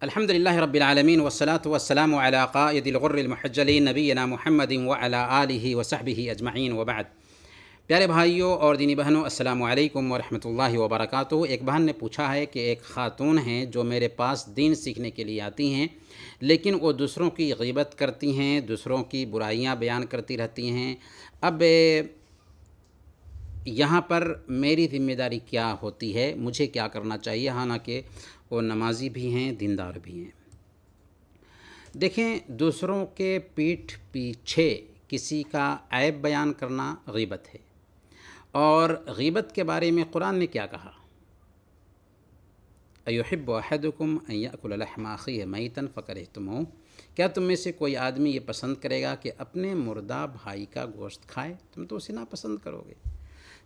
الحمد للہ رب العالمین والصلاة والسلام علی قائد الغر المحجلین نبینا محمد وعلی آلہ وصحبہ اجمعین وبعد۔ پیارے بھائیوں اور دینی بہنوں، السلام علیکم ورحمۃ اللہ وبرکاتہ۔ ایک بہن نے پوچھا ہے کہ ایک خاتون ہیں جو میرے پاس دین سیکھنے کے لیے آتی ہیں، لیکن وہ دوسروں کی غیبت کرتی ہیں، دوسروں کی برائیاں بیان کرتی رہتی ہیں۔ اب یہاں پر میری ذمہ داری کیا ہوتی ہے، مجھے کیا کرنا چاہیے، حالانکہ وہ نمازی بھی ہیں، دیندار بھی ہیں؟ دیکھیں، دوسروں کے پیٹھ پیچھے کسی کا عیب بیان کرنا غیبت ہے، اور غیبت کے بارے میں قرآن نے کیا کہا؟ ایحب احدکم ان یأکل لحم اخیہ میتا فکرہتموہ، کیا تم میں سے کوئی آدمی یہ پسند کرے گا کہ اپنے مردہ بھائی کا گوشت کھائے؟ تم تو اسے ناپسند کرو گے۔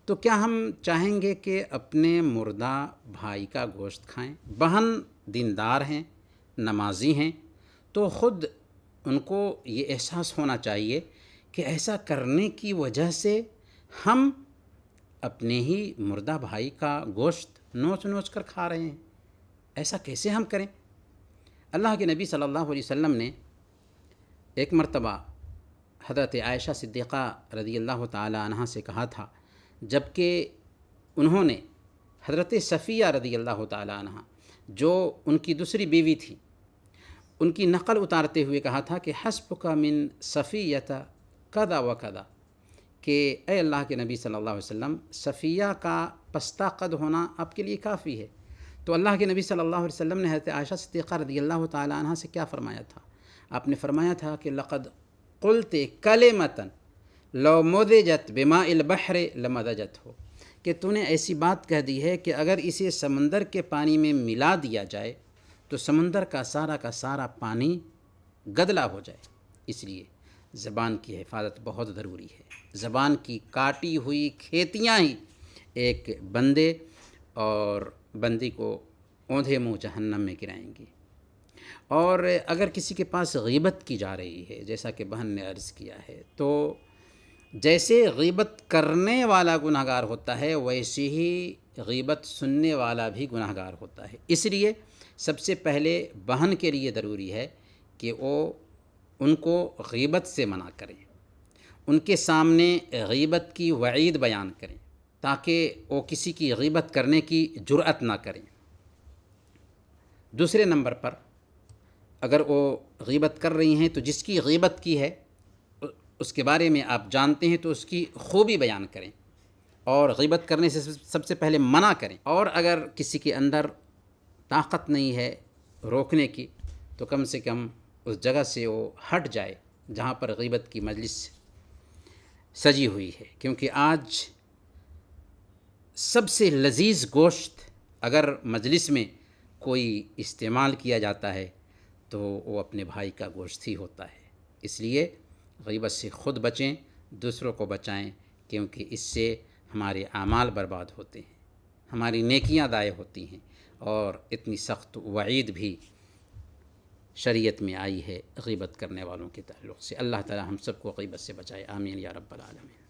تو کیا ہم چاہیں گے کہ اپنے مردہ بھائی کا گوشت کھائیں؟ بہن دیندار ہیں، نمازی ہیں، تو خود ان کو یہ احساس ہونا چاہیے کہ ایسا کرنے کی وجہ سے ہم اپنے ہی مردہ بھائی کا گوشت نوچ نوچ کر کھا رہے ہیں۔ ایسا کیسے ہم کریں؟ اللہ کے نبی صلی اللہ علیہ وسلم نے ایک مرتبہ حضرت عائشہ صدیقہ رضی اللہ تعالی عنہا سے کہا تھا، جب کہ انہوں نے حضرت صفیہ رضی اللہ تعالی عنہا جو ان کی دوسری بیوی تھی، ان کی نقل اتارتے ہوئے کہا تھا کہ حسبک من صفیۃ کذا و کذا، کہ اے اللہ کے نبی صلی اللہ علیہ وسلم، صفیہ کا پستہ قد ہونا آپ کے لیے کافی ہے۔ تو اللہ کے نبی صلی اللہ علیہ وسلم نے حضرت عائشہ صدیقہ رضی اللہ تعالی عنہا سے کیا فرمایا تھا؟ آپ نے فرمایا تھا کہ لقد قلت کلمۃ لو مدجت بماء البحر لمدجتہ، کہ تو نے ایسی بات کہہ دی ہے کہ اگر اسے سمندر کے پانی میں ملا دیا جائے تو سمندر کا سارا پانی گدلا ہو جائے۔ اس لیے زبان کی حفاظت بہت ضروری ہے۔ زبان کی کاٹی ہوئی کھیتیاں ہی ایک بندے اور بندی کو اوندھے منہ جہنم میں گرائیں گی۔ اور اگر کسی کے پاس غیبت کی جا رہی ہے، جیسا کہ بہن نے عرض کیا ہے، تو جیسے غیبت کرنے والا گنہگار ہوتا ہے، ویسے ہی غیبت سننے والا بھی گنہگار ہوتا ہے۔ اس لیے سب سے پہلے بہن کے لیے ضروری ہے کہ وہ ان کو غیبت سے منع کریں، ان کے سامنے غیبت کی وعید بیان کریں، تاکہ وہ کسی کی غیبت کرنے کی جرأت نہ کریں۔ دوسرے نمبر پر، اگر وہ غیبت کر رہی ہیں تو جس کی غیبت کی ہے اس کے بارے میں آپ جانتے ہیں تو اس کی خوبی بیان کریں، اور غیبت کرنے سے سب سے پہلے منع کریں۔ اور اگر کسی کے اندر طاقت نہیں ہے روکنے کی، تو کم سے کم اس جگہ سے وہ ہٹ جائے جہاں پر غیبت کی مجلس سجی ہوئی ہے، کیونکہ آج سب سے لذیذ گوشت اگر مجلس میں کوئی استعمال کیا جاتا ہے تو وہ اپنے بھائی کا گوشت ہی ہوتا ہے۔ اس لیے غیبت سے خود بچیں، دوسروں کو بچائیں، کیونکہ اس سے ہمارے اعمال برباد ہوتے ہیں، ہماری نیکیاں ضائع ہوتی ہیں، اور اتنی سخت وعید بھی شریعت میں آئی ہے غیبت کرنے والوں کے تعلق سے۔ اللہ تعالی ہم سب کو غیبت سے بچائے، آمین یا رب العالمین۔